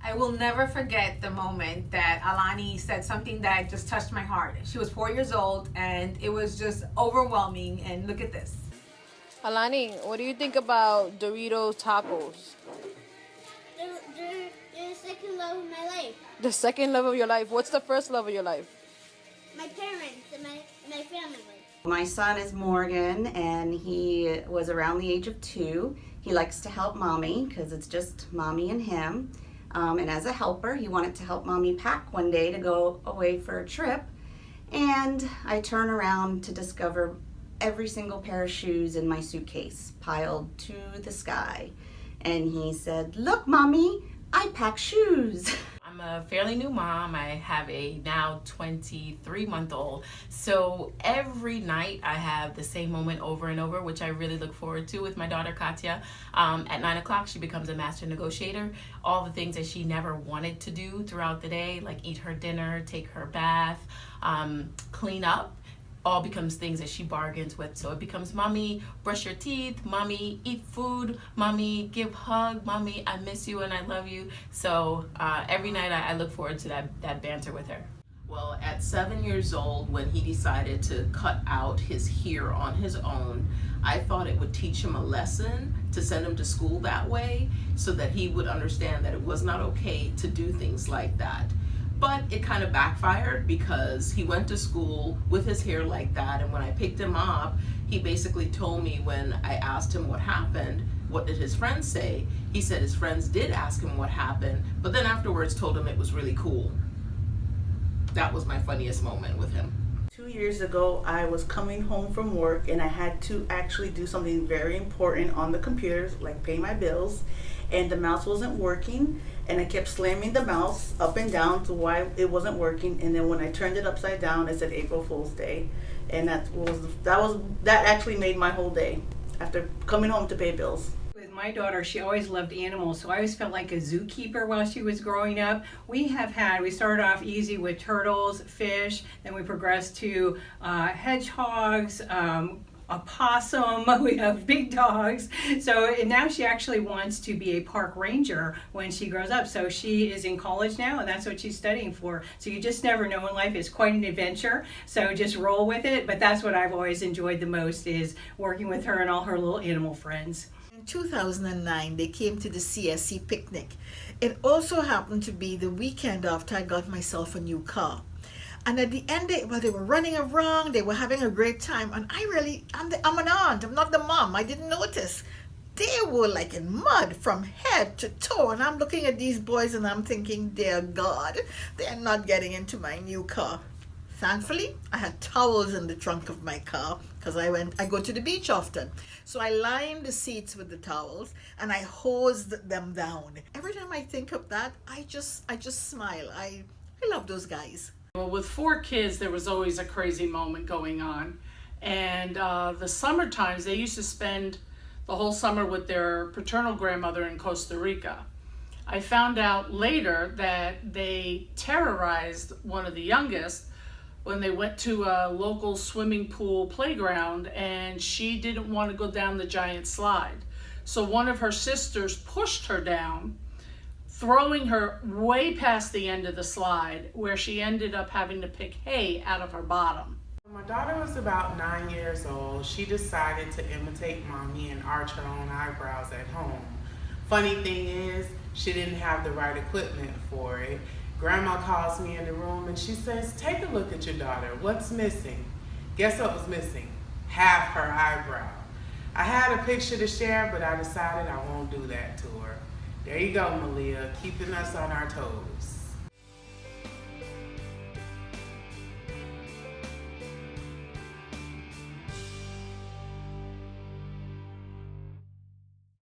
I will never forget the moment that Alani said something that just touched my heart. She was 4 years old and it was just overwhelming. And look at this. Alani, what do you think about Doritos tacos? They're the second love of my life. The second love of your life. What's the first love of your life? My parents and my family. My son is Morgan, and he was around the age of 2. He likes to help mommy because it's just mommy and him. And as a helper, he wanted to help mommy pack one day to go away for a trip. And I turn around to discover every single pair of shoes in my suitcase piled to the sky. And he said, "Look, mommy, I pack shoes." I'm a fairly new mom. I have a now 23-month-old. So every night I have the same moment over and over, which I really look forward to with my daughter Katya. At 9 o'clock, she becomes a master negotiator. All the things that she never wanted to do throughout the day, like eat her dinner, take her bath, clean up, all becomes things that she bargains with. So it becomes, mommy, brush your teeth, mommy, eat food, mommy, give hug, mommy, I miss you and I love you. So every night I look forward to that banter with her. Well, at 7 years old, when he decided to cut out his hair on his own, I thought it would teach him a lesson to send him to school that way so that he would understand that it was not okay to do things like that. But it kind of backfired because he went to school with his hair like that, and when I picked him up, he basically told me, when I asked him what happened, what did his friends say? He said his friends did ask him what happened, but then afterwards told him it was really cool. That was my funniest moment with him. 2 years ago, I was coming home from work and I had to actually do something very important on the computer, like pay my bills, and the mouse wasn't working, and I kept slamming the mouse up and down to why it wasn't working, and then when I turned it upside down, it said April Fool's Day, and that actually made my whole day after coming home to pay bills. With my daughter, she always loved animals, so I always felt like a zookeeper while she was growing up. We started off easy with turtles, fish, then we progressed to hedgehogs, a possum, we have big dogs. So and now she actually wants to be a park ranger when she grows up. So she is in college now and that's what she's studying for. So you just never know in life. It's quite an adventure. So just roll with it. But that's what I've always enjoyed the most, is working with her and all her little animal friends. In 2009, they came to the CSC picnic. It also happened to be the weekend after I got myself a new car. And at the end, they were running around, they were having a great time. And I'm an aunt, I'm not the mom, I didn't notice. They were like in mud from head to toe. And I'm looking at these boys and I'm thinking, dear God, they're not getting into my new car. Thankfully, I had towels in the trunk of my car because I go to the beach often. So I lined the seats with the towels and I hosed them down. Every time I think of that, I just smile. I love those guys. Well, with 4 kids, there was always a crazy moment going on. And the summer times, they used to spend the whole summer with their paternal grandmother in Costa Rica. I found out later that they terrorized one of the youngest when they went to a local swimming pool playground, and she didn't want to go down the giant slide. So one of her sisters pushed her down, throwing her way past the end of the slide, where she ended up having to pick hay out of her bottom. When my daughter was about 9 years old, she decided to imitate mommy and arch her own eyebrows at home. Funny thing is, she didn't have the right equipment for it. Grandma calls me in the room and she says, "Take a look at your daughter. What's missing?" Guess what was missing? Half her eyebrow. I had a picture to share, but I decided I won't do that to her. There you go, Malia, keeping us on our toes.